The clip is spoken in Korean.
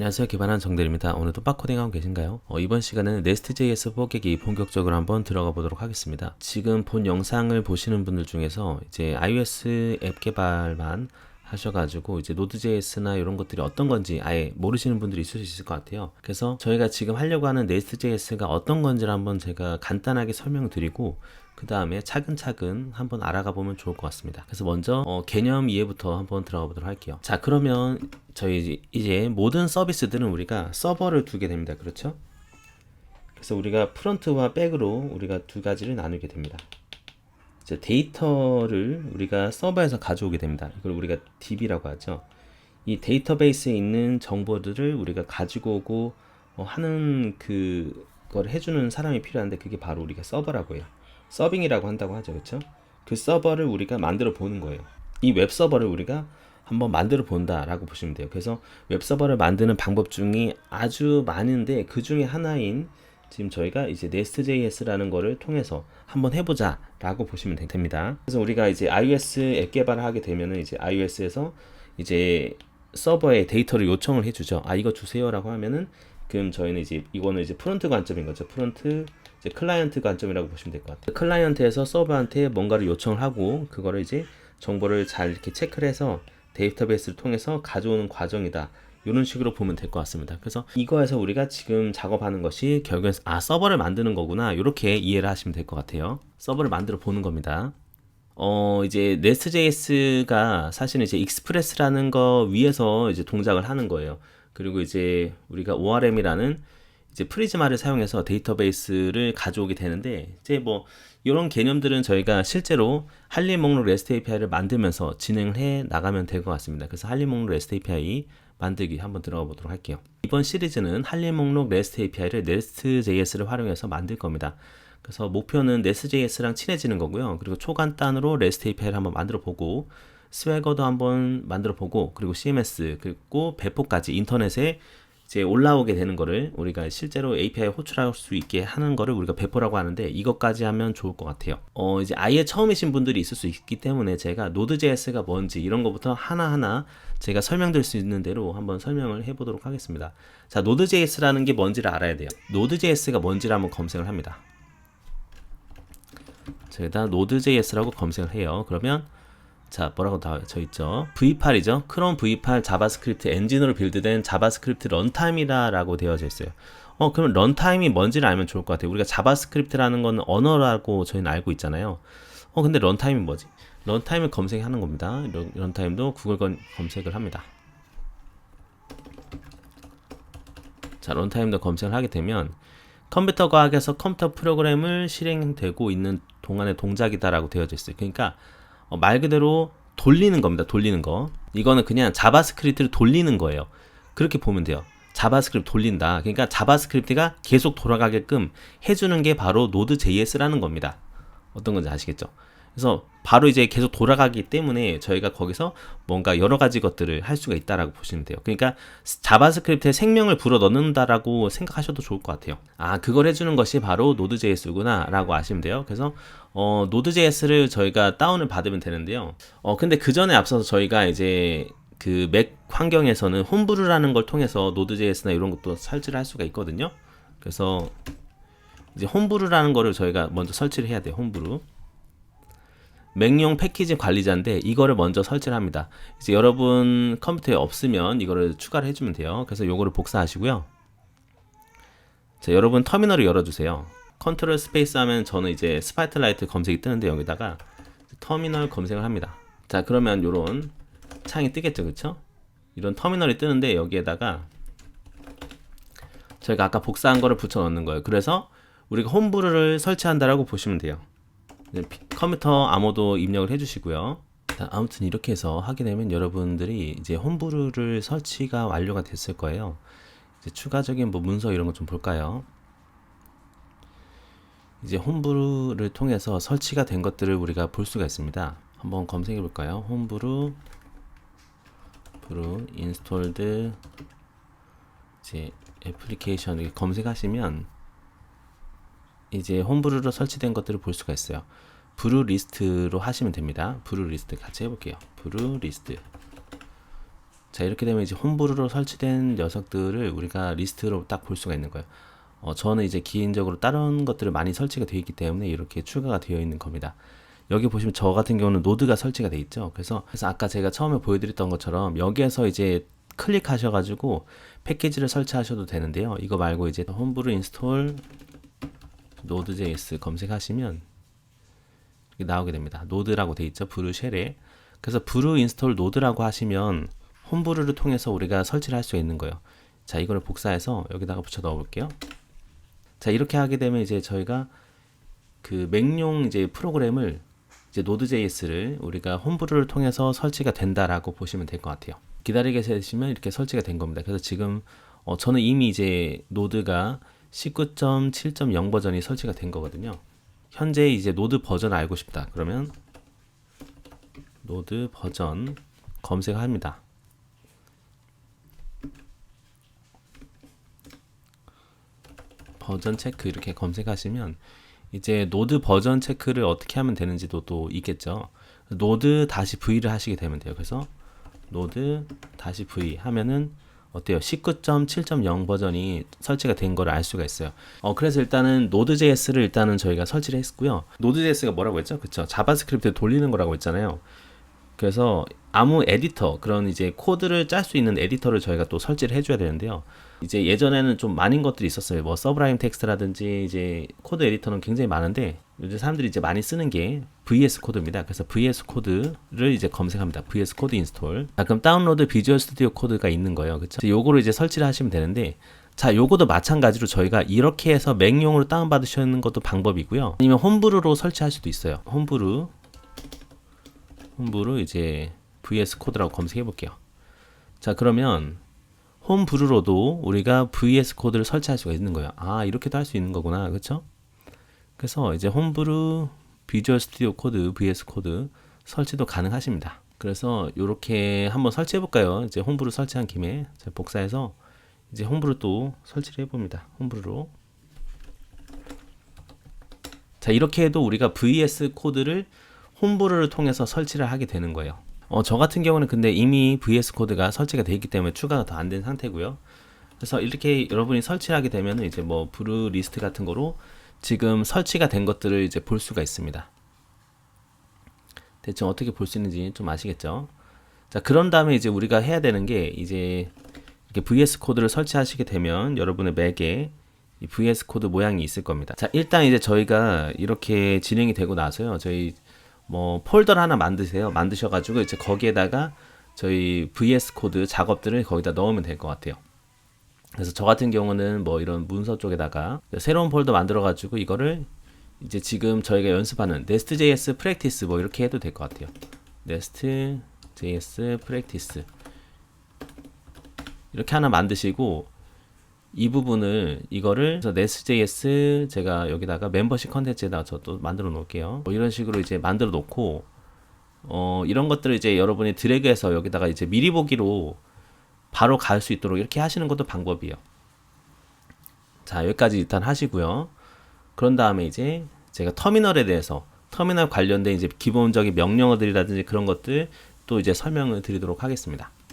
안녕하세요. 개발한 정대리입니다. 오늘도 빡코딩하고 계신가요? 이번 시간에는 Nest.js 뽀개기 본격적으로 한번 들어가 보도록 하겠습니다. 지금 본 영상을 보시는 분들 중에서 이제 iOS 앱 개발만 하셔가지고 이제 Node.js나 이런 것들이 어떤 건지 아예 모르시는 분들이 있을 수 있을 것 같아요. 그래서 저희가 지금 하려고 하는 Nest.js가 어떤 건지를 한번 제가 간단하게 설명드리고 그 다음에 차근차근 한번 알아가 보면 좋을 것 같습니다. 그래서 먼저 개념 이해부터 한번 들어가 보도록 할게요. 자, 그러면 저희 이제 모든 서비스들은 우리가 서버를 두게 됩니다. 그렇죠? 그래서 우리가 프론트와 백으로 우리가 두 가지를 나누게 됩니다. 이제 데이터를 우리가 서버에서 가져오게 됩니다. 이걸 우리가 DB라고 하죠. 이 데이터베이스에 있는 정보들을 우리가 가지고 오고 하는 그걸 해주는 사람이 필요한데 그게 바로 우리가 서버라고 해요. 서빙이라고 한다고 하죠. 그렇죠? 그 서버를 우리가 만들어 보는 거예요. 이 웹 서버를 우리가 한번 만들어 본다라고 보시면 돼요. 그래서 웹 서버를 만드는 방법 중에 아주 많은데 그 중에 하나인 지금 저희가 이제 Nest.js라는 거를 통해서 한번 해보자라고 보시면 됩니다. 그래서 우리가 이제 iOS 앱 개발을 하게 되면은 이제 iOS에서 이제 서버에 데이터를 요청을 해주죠. 아, 이거 주세요라고 하면은 그럼 저희는 이제 이거는 이제 프론트 관점인 거죠. 프론트 이제 클라이언트 관점이라고 보시면 될 것 같아요. 클라이언트에서 서버한테 뭔가를 요청을 하고 그거를 이제 정보를 잘 이렇게 체크를 해서 데이터베이스를 통해서 가져오는 과정이다. 이런 식으로 보면 될 것 같습니다. 그래서 이거에서 우리가 지금 작업하는 것이 결국엔 서버를 만드는 거구나. 이렇게 이해를 하시면 될 것 같아요. 서버를 만들어 보는 겁니다. 이제 Nest.js가 사실은 이제 익스프레스라는 거 위에서 이제 동작을 하는 거예요. 그리고 이제 우리가 ORM이라는 이제 프리즈마를 사용해서 데이터베이스를 가져오게 되는데 이제 뭐 이런 개념들은 저희가 실제로 한리 목록 REST API를 만들면서 진행을 해 나가면 될 것 같습니다. 그래서 한리 목록 REST API 만들기 한번 들어가 보도록 할게요. 이번 시리즈는 한리 목록 REST API를 Nest.js를 활용해서 만들 겁니다. 그래서 목표는 Nest.js랑 친해지는 거고요. 그리고 초간단으로 REST API를 한번 만들어 보고 스웨거도 한번 만들어 보고 그리고 CMS 그리고 배포까지 인터넷에 이제 올라오게 되는 거를 우리가 실제로 API에 호출할 수 있게 하는 거를 우리가 배포라고 하는데 이것까지 하면 좋을 것 같아요. 이제 아예 처음이신 분들이 있을 수 있기 때문에 제가 Node.js가 뭔지 이런 것부터 하나하나 제가 설명드릴 수 있는 대로 한번 설명을 해보도록 하겠습니다. 자, Node.js라는 게 뭔지를 알아야 돼요. Node.js가 뭔지를 한번 검색을 합니다. 저기다 Node.js라고 검색을 해요. 그러면 자, 뭐라고 나와져 있죠? V8이죠? 크롬 V8 자바스크립트 엔진으로 빌드된 자바스크립트 런타임이라고 되어져 있어요. 그럼 런타임이 뭔지를 알면 좋을 것 같아요. 우리가 자바스크립트라는 건 언어라고 저희는 알고 있잖아요. 근데 런타임이 뭐지? 런타임을 검색하는 겁니다. 런타임도 구글 검색을 합니다. 자, 런타임도 검색을 하게 되면 컴퓨터 과학에서 컴퓨터 프로그램을 실행되고 있는 동안의 동작이다라고 되어져 있어요. 그러니까 말 그대로 돌리는 겁니다. 돌리는 거. 이거는 그냥 자바스크립트를 돌리는 거예요. 그렇게 보면 돼요. 자바스크립트 돌린다. 그러니까 자바스크립트가 계속 돌아가게끔 해주는 게 바로 Node.js라는 겁니다. 어떤 건지 아시겠죠? 그래서 바로 이제 계속 돌아가기 때문에 저희가 거기서 뭔가 여러 가지 것들을 할 수가 있다라고 보시면 돼요. 그러니까 자바스크립트에 생명을 불어 넣는다라고 생각하셔도 좋을 것 같아요. 아, 그걸 해주는 것이 바로 Node.js구나 라고 아시면 돼요. 그래서 Node.js를 저희가 다운을 받으면 되는데요. 근데 그 전에 앞서서 저희가 이제 그 맥 환경에서는 홈브루라는 걸 통해서 Node.js나 이런 것도 설치를 할 수가 있거든요. 그래서 이제 홈브루라는 거를 저희가 먼저 설치를 해야 돼요. 홈브루. 맥용 패키지 관리자인데 이거를 먼저 설치를 합니다. 이제 여러분 컴퓨터에 없으면 이거를 추가를 해주면 돼요. 그래서 요거를 복사하시고요. 자, 여러분 터미널을 열어주세요. 컨트롤 스페이스 하면 저는 이제 스파이트라이트 검색이 뜨는데 여기다가 터미널 검색을 합니다. 자, 그러면 요런 창이 뜨겠죠, 그쵸? 이런 터미널이 뜨는데 여기에다가 저희가 아까 복사한 거를 붙여 넣는 거예요. 그래서 우리가 홈브루를 설치한다라고 보시면 돼요. 컴퓨터 암호도 입력을 해주시고요. 아무튼 이렇게 해서 하게 되면 여러분들이 이제 홈브루를 설치가 완료가 됐을 거예요. 이제 추가적인 뭐 문서 이런 거 좀 볼까요? 이제 홈브루를 통해서 설치가 된 것들을 우리가 볼 수가 있습니다. 한번 검색해 볼까요? 홈브루 인스톨드 이제 애플리케이션 이렇게 검색하시면 이제 홈브루로 설치된 것들을 볼 수가 있어요. 브루 리스트로 하시면 됩니다. 브루 리스트 같이 해볼게요. 브루 리스트 자, 이렇게 되면 이제 홈브루로 설치된 녀석들을 우리가 리스트로 딱 볼 수가 있는 거예요. 저는 이제 개인적으로 다른 것들을 많이 설치가 되어 있기 때문에 이렇게 추가가 되어 있는 겁니다. 여기 보시면 저 같은 경우는 노드가 설치가 되어 있죠. 그래서 아까 제가 처음에 보여드렸던 것처럼 여기에서 이제 클릭하셔가지고 패키지를 설치하셔도 되는데요. 이거 말고 이제 홈브루 인스톨 노드.js 검색하시면 이렇게 나오게 됩니다. 노드라고 되어 있죠. 브루 쉘에. 그래서 브루 인스톨 노드라고 하시면 홈브루를 통해서 우리가 설치를 할 수 있는 거예요. 자, 이거를 복사해서 여기다가 붙여 넣어 볼게요. 자, 이렇게 하게 되면 이제 저희가 그 맥용 이제 프로그램을 이제 노드.js를 우리가 홈브루를 통해서 설치가 된다라고 보시면 될 것 같아요. 기다리게 계시면 이렇게 설치가 된 겁니다. 그래서 지금 저는 이미 이제 노드가 19.7.0 버전이 설치가 된 거거든요. 현재 이제 노드 버전 알고 싶다. 그러면 노드 버전 검색합니다. 버전 체크 이렇게 검색하시면 이제 노드 버전 체크를 어떻게 하면 되는지도 또 있겠죠. 노드 다시 V를 하시게 되면 돼요. 그래서 노드 다시 V 하면은 어때요? 19.7.0 버전이 설치가 된 걸 알 수가 있어요. 그래서 일단은 노드.js를 일단은 저희가 설치를 했고요. 노드.js가 뭐라고 했죠? 그쵸? 자바스크립트 돌리는 거라고 했잖아요. 그래서 아무 에디터, 그런 이제 코드를 짤 수 있는 에디터를 저희가 또 설치를 해줘야 되는데요. 이제 예전에는 좀 많은 것들이 있었어요. 뭐 서브라임 텍스트라든지 이제 코드 에디터는 굉장히 많은데 요즘 사람들이 이제 많이 쓰는 게 VS 코드입니다. 그래서 VS 코드를 이제 검색합니다. VS 코드 인스톨. 자, 그럼 다운로드 비주얼 스튜디오 코드가 있는 거예요. 그쵸? 요거를 이제 설치를 하시면 되는데, 자, 요거도 마찬가지로 저희가 이렇게 해서 맥용으로 다운받으시는 것도 방법이고요. 아니면 홈브루로 설치할 수도 있어요. 홈브루 이제 VS 코드라고 검색해 볼게요. 자, 그러면 홈브루로도 우리가 VS 코드를 설치할 수가 있는 거예요. 아, 이렇게도 할 수 있는 거구나. 그렇죠? 그래서 이제 홈브루 비주얼 스튜디오 코드 VS 코드 설치도 가능하십니다. 그래서 이렇게 한번 설치해 볼까요? 이제 홈브루 설치한 김에 제가 복사해서 이제 홈브루 또 설치를 해 봅니다. 홈브루로. 자, 이렇게 해도 우리가 VS 코드를 홈브루를 통해서 설치를 하게 되는 거예요. 저 같은 경우는 근데 이미 VS 코드가 설치가 되어 있기 때문에 추가가 더 안 된 상태고요. 그래서 이렇게 여러분이 설치를 하게 되면 이제 뭐 브루 리스트 같은 거로 지금 설치가 된 것들을 이제 볼 수가 있습니다. 대충 어떻게 볼 수 있는지 좀 아시겠죠? 자, 그런 다음에 이제 우리가 해야 되는 게 이제 이렇게 VS 코드를 설치하시게 되면 여러분의 맥에 이 VS 코드 모양이 있을 겁니다. 자, 일단 이제 저희가 이렇게 진행이 되고 나서요. 저희 뭐 폴더를 하나 만드셔가지고 이제 거기에다가 저희 VS 코드 작업들을 거기다 넣으면 될 것 같아요. 그래서 저 같은 경우는 뭐 이런 문서 쪽에다가 새로운 폴더 만들어가지고 이거를 이제 지금 저희가 연습하는 nest.js practice 뭐 이렇게 해도 될 것 같아요. nest.js practice 이렇게 하나 만드시고 이 부분을 이거를 nest.js 제가 여기다가 멤버십 컨텐츠에다가 저 또 만들어 놓을게요. 뭐 이런 식으로 이제 만들어 놓고 이런 것들을 이제 여러분이 드래그해서 여기다가 이제 미리 보기로 바로 갈 수 있도록 이렇게 하시는 것도 방법이에요. 자, 여기까지 일단 하시고요. 그런 다음에 이제 제가 터미널에 대해서 터미널 관련된 이제 기본적인 명령어들이라든지 그런 것들 또 이제 설명을 드리도록 하겠습니다.